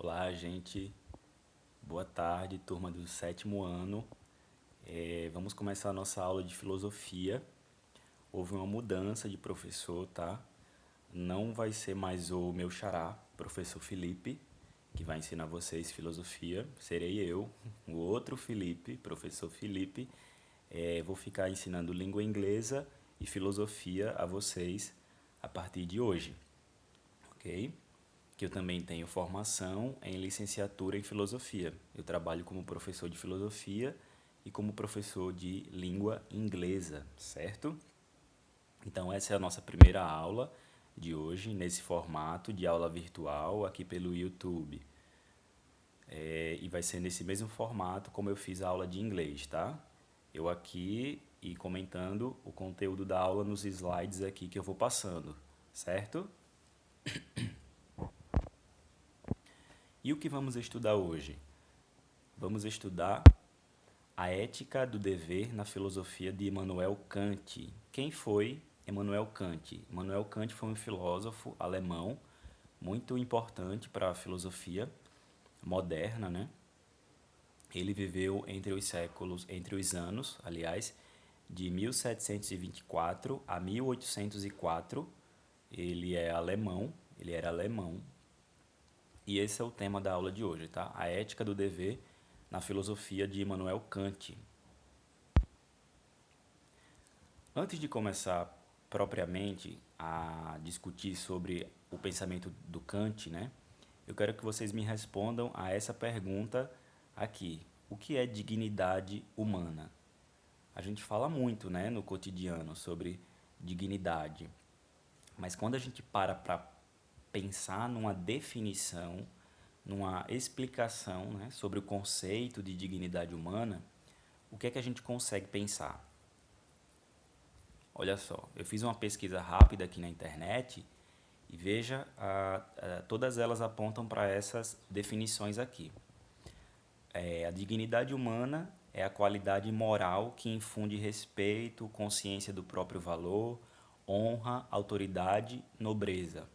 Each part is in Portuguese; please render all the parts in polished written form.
Olá, gente. Boa tarde, turma do sétimo ano. Vamos começar a nossa aula de filosofia. Houve uma mudança de professor, tá? Não vai ser mais o meu xará, professor Felipe, que vai ensinar vocês filosofia. Serei eu, o outro Felipe, professor Felipe. Vou ficar ensinando língua inglesa e filosofia a vocês a partir de hoje, ok? Que eu também tenho formação em licenciatura em filosofia. Eu trabalho como professor de filosofia e como professor de língua inglesa, certo? Então essa é a nossa primeira aula de hoje, nesse formato de aula virtual aqui pelo YouTube. E vai ser nesse mesmo formato como eu fiz a aula de inglês, tá? Eu aqui e comentando o conteúdo da aula nos slides aqui que eu vou passando, certo? E o que vamos estudar hoje? Vamos estudar a ética do dever na filosofia de Immanuel Kant. Quem foi Immanuel Kant? Immanuel Kant foi um filósofo alemão muito importante para a filosofia moderna, né? Ele viveu entre os anos, aliás, de 1724 a 1804. Ele é alemão, ele era alemão. E esse é o tema da aula de hoje, tá? A ética do dever na filosofia de Immanuel Kant. Antes de começar propriamente a discutir sobre o pensamento do Kant, né? Eu quero que vocês me respondam a essa pergunta aqui. O que é dignidade humana? A gente fala muito, né, no cotidiano sobre dignidade, mas quando a gente para pensar numa definição, numa explicação, né, sobre o conceito de dignidade humana, o que é que a gente consegue pensar? Olha só, eu fiz uma pesquisa rápida aqui na internet e veja, todas elas apontam para essas definições aqui. A dignidade humana é a qualidade moral que infunde respeito, consciência do próprio valor, honra, autoridade, nobreza.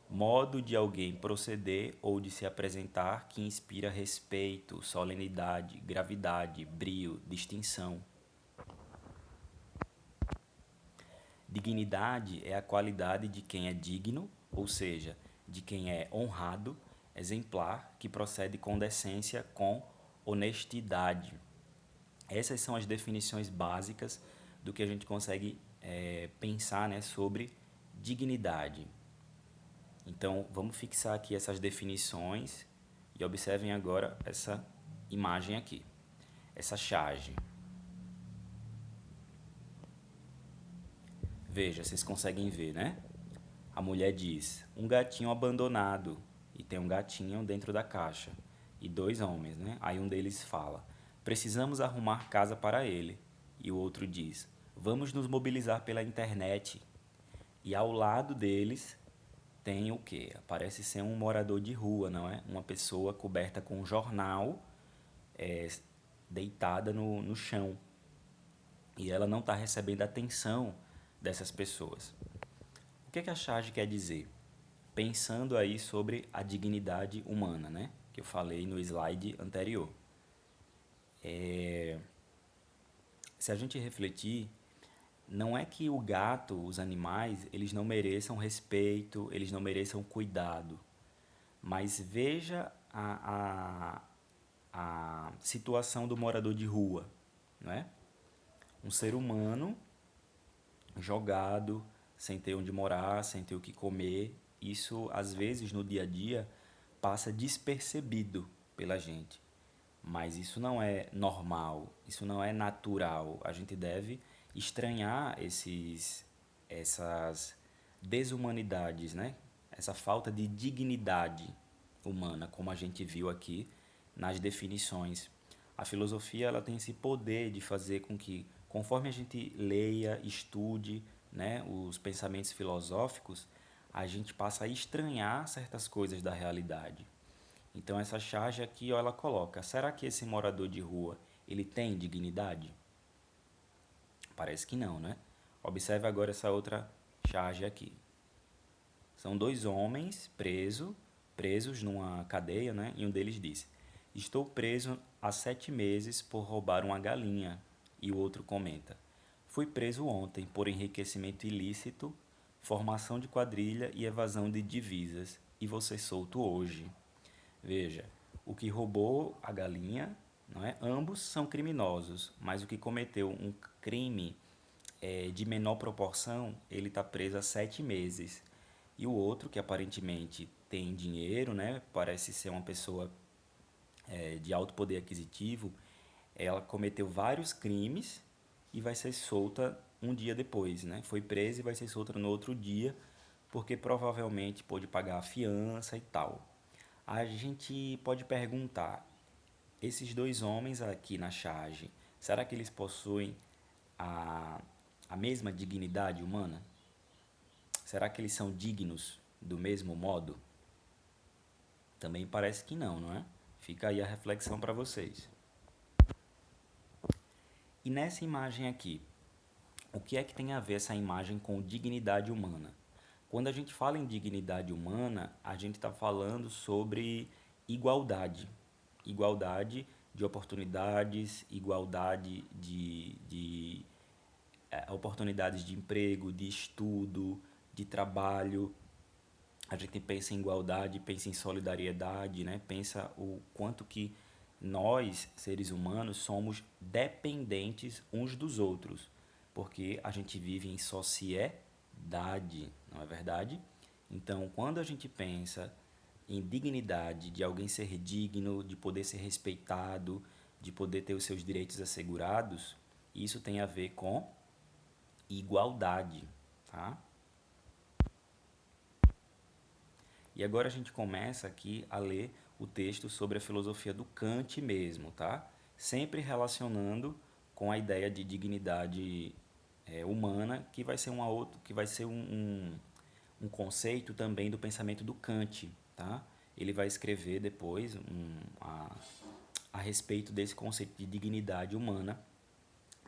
Modo de alguém proceder ou de se apresentar que inspira respeito, solenidade, gravidade, brio, distinção. Dignidade é a qualidade de quem é digno, ou seja, de quem é honrado, exemplar, que procede com decência, com honestidade. Essas são as definições básicas do que a gente consegue pensar, né, sobre dignidade. Então, vamos fixar aqui essas definições e observem agora essa imagem aqui, essa charge. Veja, vocês conseguem ver, né? A mulher diz: um gatinho abandonado. E tem um gatinho dentro da caixa. E dois homens, né? Aí um deles fala: precisamos arrumar casa para ele. E o outro diz: vamos nos mobilizar pela internet. E ao lado deles tem o quê? Parece ser um morador de rua, não é? Uma pessoa coberta com um jornal, é, deitada no chão. E ela não está recebendo atenção dessas pessoas. O que é que a charge quer dizer? Pensando aí sobre a dignidade humana, né? Que eu falei no slide anterior. Se a gente refletir, não é que o gato, os animais, eles não mereçam respeito, eles não mereçam cuidado. Mas veja a situação do morador de rua, não é? Um ser humano jogado, sem ter onde morar, sem ter o que comer. Isso, às vezes, no dia a dia, passa despercebido pela gente. Mas isso não é normal, isso não é natural. A gente deve estranhar essas desumanidades, né? Essa falta de dignidade humana, como a gente viu aqui nas definições. A filosofia ela tem esse poder de fazer com que, conforme a gente leia, estude, né, os pensamentos filosóficos, a gente passa a estranhar certas coisas da realidade. Então essa charge aqui, ó, ela coloca: será que esse morador de rua ele tem dignidade? Parece que não, né? Observe agora essa outra charge aqui. São dois homens presos presos numa cadeia, né? E um deles diz: Estou preso há 7 meses por roubar uma galinha. E o outro comenta: Fui preso ontem por enriquecimento ilícito, formação de quadrilha e evasão de divisas. E você solto hoje. Veja, o que roubou a galinha, não é? Ambos são criminosos, mas o que cometeu um crime de menor proporção, ele está preso há 7 meses. E o outro, que aparentemente tem dinheiro, né? Parece ser uma pessoa de alto poder aquisitivo, ela cometeu vários crimes e vai ser solta um dia depois, né? Foi presa e vai ser solta no outro dia, porque provavelmente pôde pagar a fiança e tal. A gente pode perguntar, esses dois homens aqui na charge, será que eles possuem a, a mesma dignidade humana? Será que eles são dignos do mesmo modo? Também parece que não, não é? Fica aí a reflexão para vocês. E nessa imagem aqui, o que é que tem a ver essa imagem com dignidade humana? Quando a gente fala em dignidade humana, a gente está falando sobre igualdade. Igualdade de oportunidades, igualdade de oportunidades de emprego, de estudo, de trabalho. A gente pensa em igualdade, pensa em solidariedade, né? Pensa o quanto que nós, seres humanos, somos dependentes uns dos outros, porque a gente vive em sociedade, não é verdade? Então, quando a gente pensa em dignidade, de alguém ser digno, de poder ser respeitado, de poder ter os seus direitos assegurados, isso tem a ver com igualdade, tá? E agora a gente começa aqui a ler o texto sobre a filosofia do Kant mesmo, tá? Sempre relacionando com a ideia de dignidade humana, que vai ser que vai ser um conceito também do pensamento do Kant, tá? Ele vai escrever depois a respeito desse conceito de dignidade humana,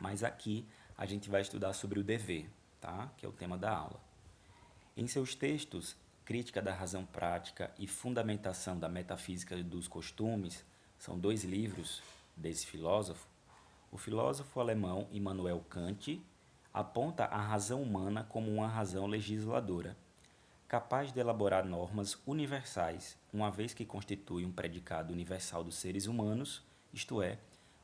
mas aqui a gente vai estudar sobre o dever, tá? Que é o tema da aula. Em seus textos, Crítica da Razão Prática e Fundamentação da Metafísica dos Costumes, são dois livros desse filósofo, o filósofo alemão Immanuel Kant aponta a razão humana como uma razão legisladora, capaz de elaborar normas universais, uma vez que constitui um predicado universal dos seres humanos, isto é,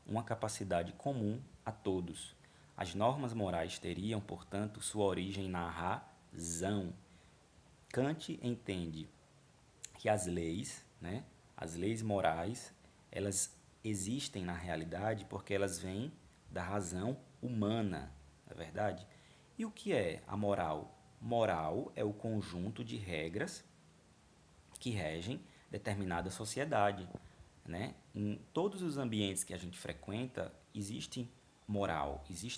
uma capacidade comum a todos. As normas morais teriam, portanto, sua origem na razão. Kant entende que as leis, né, as leis morais, elas existem na realidade porque elas vêm da razão humana, não é verdade? E o que é a moral? Moral é o conjunto de regras que regem determinada sociedade, né? Em todos os ambientes que a gente frequenta, existe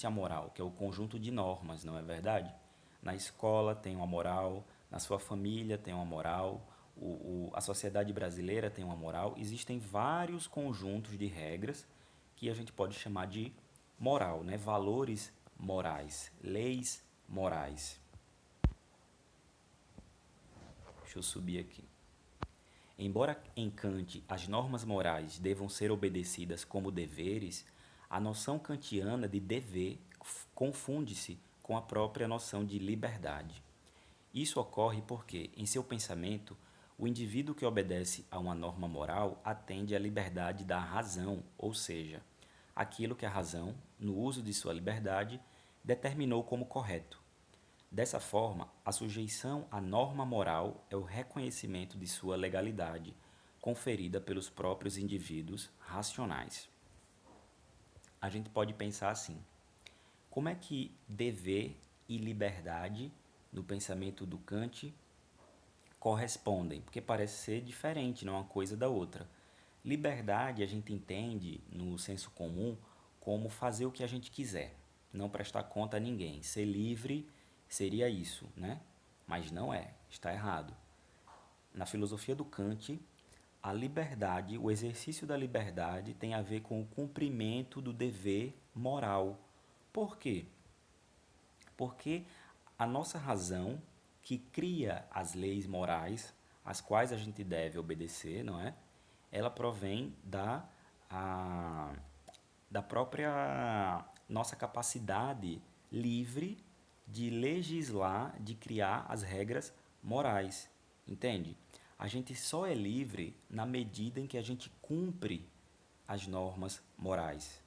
a moral, que é o conjunto de normas, não é verdade? Na escola tem uma moral, na sua família tem uma moral, a sociedade brasileira tem uma moral. Existem vários conjuntos de regras que a gente pode chamar de moral, né? Valores morais, leis morais. Deixa eu subir aqui. Embora em Kant as normas morais devam ser obedecidas como deveres, a noção kantiana de dever confunde-se com a própria noção de liberdade. Isso ocorre porque, em seu pensamento, o indivíduo que obedece a uma norma moral atende à liberdade da razão, ou seja, aquilo que a razão, no uso de sua liberdade, determinou como correto. Dessa forma, a sujeição à norma moral é o reconhecimento de sua legalidade, conferida pelos próprios indivíduos racionais. A gente pode pensar assim: como é que dever e liberdade, no pensamento do Kant, correspondem? Porque parece ser diferente, não é uma coisa da outra. Liberdade a gente entende, no senso comum, como fazer o que a gente quiser, não prestar conta a ninguém. Ser livre seria isso, né? Mas não é, está errado. Na filosofia do Kant, a liberdade, o exercício da liberdade tem a ver com o cumprimento do dever moral. Por quê? Porque a nossa razão, que cria as leis morais, às quais a gente deve obedecer, não é? Ela provém da própria nossa capacidade livre de legislar, de criar as regras morais, entende? A gente só é livre na medida em que a gente cumpre as normas morais.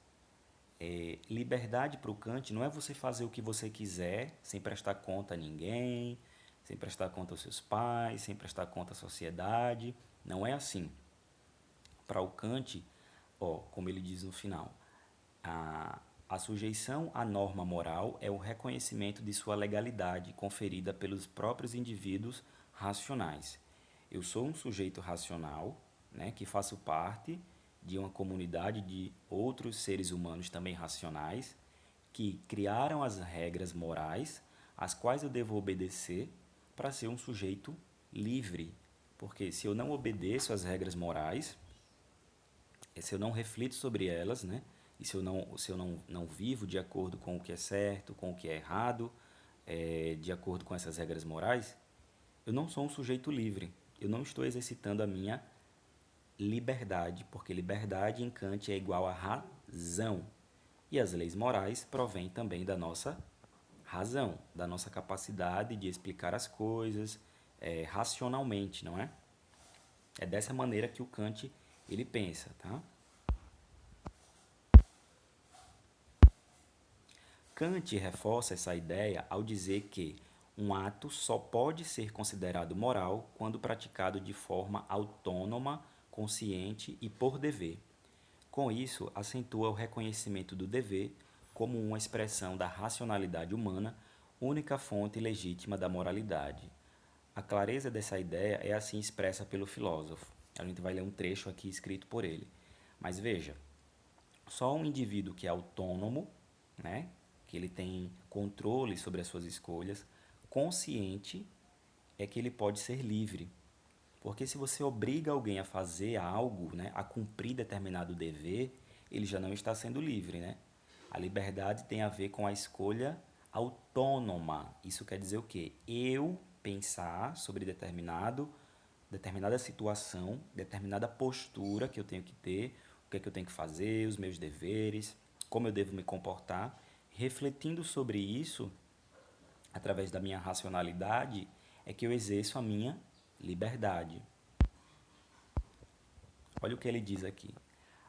Liberdade para o Kant não é você fazer o que você quiser, sem prestar conta a ninguém, sem prestar conta aos seus pais, sem prestar conta à sociedade. Não é assim. Para o Kant, ó, como ele diz no final, a sujeição à norma moral é o reconhecimento de sua legalidade conferida pelos próprios indivíduos racionais. Eu sou um sujeito racional, né, que faço parte de uma comunidade de outros seres humanos também racionais que criaram as regras morais às quais eu devo obedecer para ser um sujeito livre. Porque se eu não obedeço às regras morais, se eu não reflito sobre elas, né? E se eu não vivo de acordo com o que é certo, com o que é errado, de acordo com essas regras morais, eu não sou um sujeito livre. Eu não estou exercitando a minha liberdade, porque liberdade em Kant é igual a razão. E as leis morais provêm também da nossa razão, da nossa capacidade de explicar as coisas racionalmente, não é? É dessa maneira que o Kant ele pensa, tá? Kant reforça essa ideia ao dizer que um ato só pode ser considerado moral quando praticado de forma autônoma, consciente e por dever. Com isso, acentua o reconhecimento do dever como uma expressão da racionalidade humana, única fonte legítima da moralidade. A clareza dessa ideia é assim expressa pelo filósofo. A gente vai ler um trecho aqui escrito por ele. Mas veja, só um indivíduo que é autônomo, né, que ele tem controle sobre as suas escolhas, consciente, é que ele pode ser livre. Porque se você obriga alguém a fazer algo, né, a cumprir determinado dever, ele já não está sendo livre, né? A liberdade tem a ver com a escolha autônoma. Isso quer dizer o quê? Eu pensar sobre determinada situação, determinada postura que eu tenho que ter, o que é que eu tenho que fazer, os meus deveres, como eu devo me comportar, refletindo sobre isso através da minha racionalidade, é que eu exerço a minha liberdade. Olha o que ele diz aqui.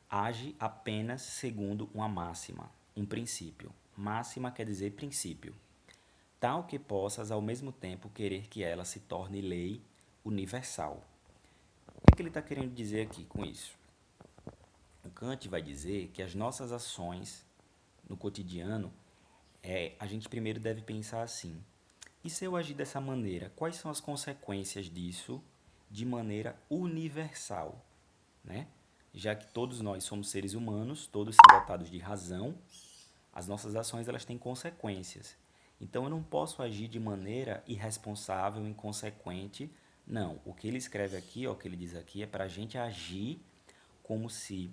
Age apenas segundo uma máxima, um princípio. Máxima quer dizer princípio. Tal que possas ao mesmo tempo querer que ela se torne lei universal. O que é que ele está querendo dizer aqui com isso? O Kant vai dizer que as nossas ações no cotidiano, a gente primeiro deve pensar assim: e se eu agir dessa maneira, quais são as consequências disso de maneira universal, né? Já que todos nós somos seres humanos, todos são dotados de razão, as nossas ações elas têm consequências. Então eu não posso agir de maneira irresponsável, inconsequente. Não, o que ele escreve aqui, ó, o que ele diz aqui, é para a gente agir como se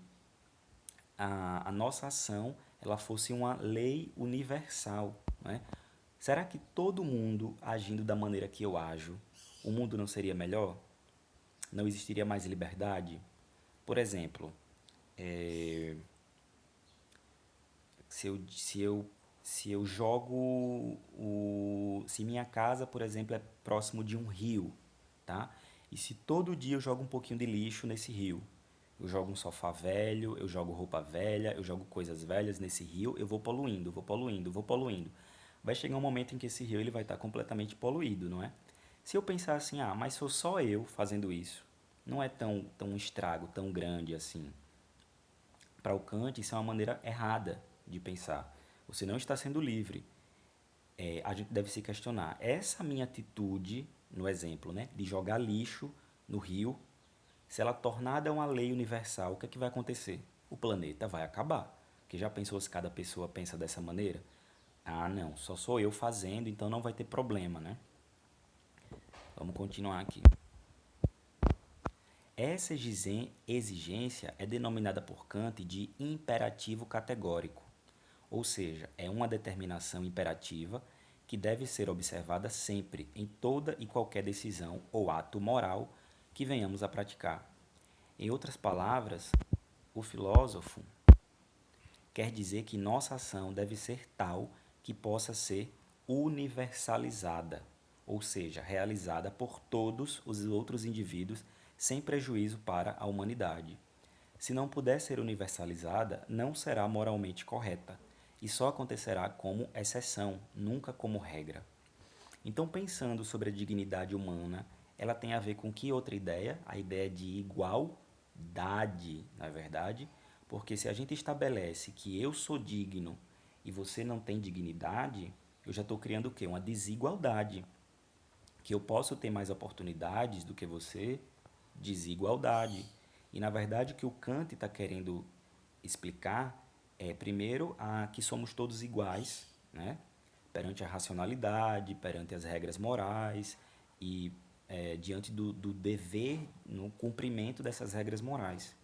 a nossa ação ela fosse uma lei universal, né? Será que todo mundo agindo da maneira que eu ajo, o mundo não seria melhor? Não existiria mais liberdade? Por exemplo, se eu jogo se minha casa, por exemplo, é próximo de um rio, tá? E se todo dia eu jogo um pouquinho de lixo nesse rio, eu jogo um sofá velho, eu jogo roupa velha, eu jogo coisas velhas nesse rio, eu vou poluindo, vou poluindo, vou poluindo. Vai chegar um momento em que esse rio ele vai estar completamente poluído, não é? Se eu pensar assim, mas sou só eu fazendo isso, não é tão um estrago tão grande assim. Para o Kant, isso é uma maneira errada de pensar. Você não está sendo livre. A gente deve se questionar. Essa minha atitude, no exemplo, né, de jogar lixo no rio, se ela tornada uma lei universal, o que é que vai acontecer? O planeta vai acabar. Porque já pensou se cada pessoa pensa dessa maneira? Ah, não, só sou eu fazendo, então não vai ter problema, né? Vamos continuar aqui. Essa exigência é denominada por Kant de imperativo categórico, ou seja, é uma determinação imperativa que deve ser observada sempre em toda e qualquer decisão ou ato moral que venhamos a praticar. Em outras palavras, o filósofo quer dizer que nossa ação deve ser tal que possa ser universalizada, ou seja, realizada por todos os outros indivíduos sem prejuízo para a humanidade. Se não puder ser universalizada, não será moralmente correta e só acontecerá como exceção, nunca como regra. Então, pensando sobre a dignidade humana, ela tem a ver com que outra ideia? A ideia de igualdade, na verdade, porque se a gente estabelece que eu sou digno e você não tem dignidade, eu já estou criando o quê? Uma desigualdade. Que eu posso ter mais oportunidades do que você, desigualdade. E na verdade o que o Kant está querendo explicar é, primeiro, que somos todos iguais, né? Perante a racionalidade, perante as regras morais e diante do dever no cumprimento dessas regras morais.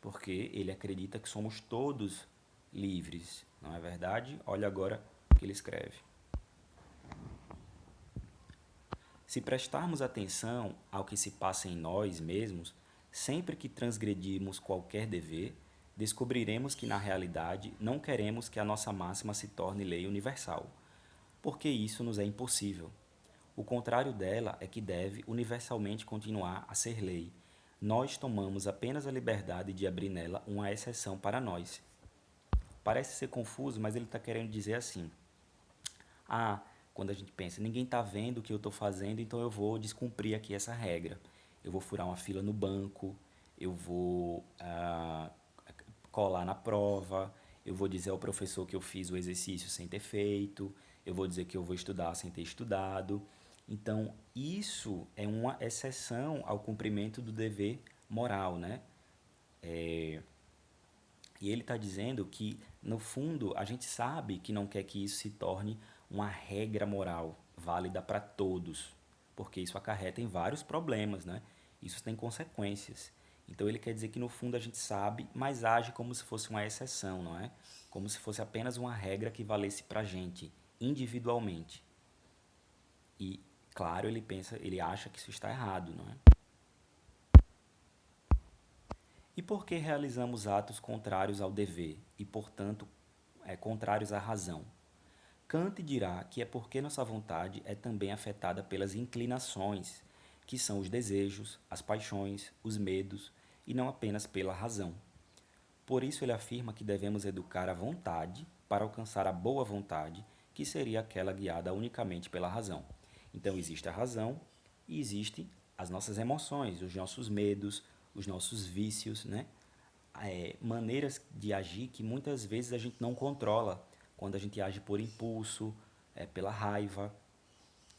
Porque ele acredita que somos todos livres, não é verdade? Olha agora o que ele escreve. Se prestarmos atenção ao que se passa em nós mesmos, sempre que transgredirmos qualquer dever, descobriremos que na realidade não queremos que a nossa máxima se torne lei universal, porque isso nos é impossível. O contrário dela é que deve universalmente continuar a ser lei. Nós tomamos apenas a liberdade de abrir nela uma exceção para nós. Parece ser confuso, mas ele está querendo dizer assim: ah, quando a gente pensa, ninguém está vendo o que eu estou fazendo, então eu vou descumprir aqui essa regra. Eu vou furar uma fila no banco, eu vou colar na prova, eu vou dizer ao professor que eu fiz o exercício sem ter feito, eu vou dizer que eu vou estudar sem ter estudado. Então, isso é uma exceção ao cumprimento do dever moral, né? E ele está dizendo que, no fundo, a gente sabe que não quer que isso se torne uma regra moral válida para todos, porque isso acarreta em vários problemas, né? Isso tem consequências. Então ele quer dizer que no fundo a gente sabe, mas age como se fosse uma exceção, não é? Como se fosse apenas uma regra que valesse para a gente, individualmente. E, claro, ele acha que isso está errado, não é? E por que realizamos atos contrários ao dever e, portanto, contrários à razão? Kant dirá que é porque nossa vontade é também afetada pelas inclinações, que são os desejos, as paixões, os medos, e não apenas pela razão. Por isso ele afirma que devemos educar a vontade para alcançar a boa vontade, que seria aquela guiada unicamente pela razão. Então existe a razão e existem as nossas emoções, os nossos medos, os nossos vícios, né? Maneiras de agir que muitas vezes a gente não controla. Quando a gente age por impulso, pela raiva,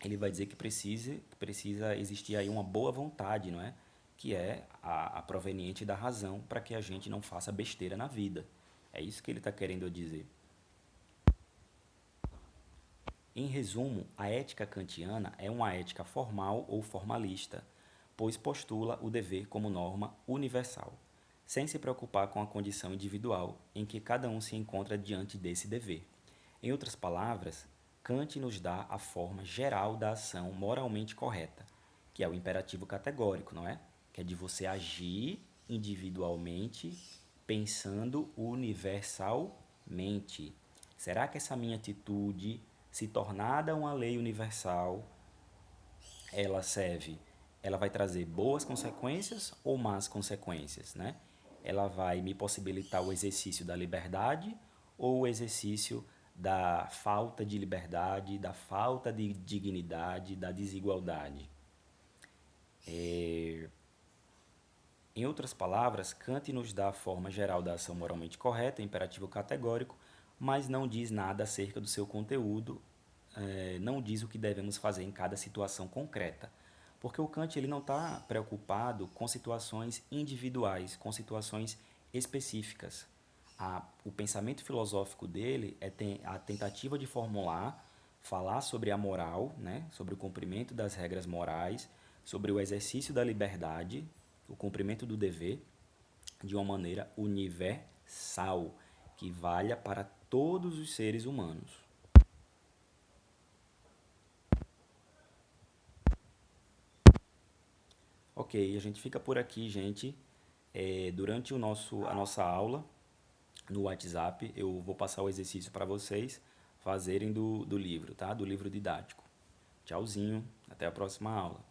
ele vai dizer que precisa existir aí uma boa vontade, não é? Que é a proveniente da razão para que a gente não faça besteira na vida. É isso que ele está querendo dizer. Em resumo, a ética kantiana é uma ética formal ou formalista, pois postula o dever como norma universal, sem se preocupar com a condição individual em que cada um se encontra diante desse dever. Em outras palavras, Kant nos dá a forma geral da ação moralmente correta, que é o imperativo categórico, não é? Que é de você agir individualmente, pensando universalmente. Será que essa minha atitude, se tornada uma lei universal, ela serve, ela vai trazer boas consequências ou más consequências, né? Ela vai me possibilitar o exercício da liberdade ou o exercício da falta de liberdade, da falta de dignidade, da desigualdade. Em outras palavras, Kant nos dá a forma geral da ação moralmente correta, imperativo categórico, mas não diz nada acerca do seu conteúdo, não diz o que devemos fazer em cada situação concreta. Porque o Kant ele não está preocupado com situações individuais, com situações específicas. O pensamento filosófico dele é a tentativa de formular, falar sobre a moral, né, sobre o cumprimento das regras morais, sobre o exercício da liberdade, o cumprimento do dever, de uma maneira universal, que valha para todos os seres humanos. Ok, a gente fica por aqui, gente. Durante a nossa aula no WhatsApp, eu vou passar o exercício para vocês fazerem do livro, tá? Do livro didático. Tchauzinho, até a próxima aula.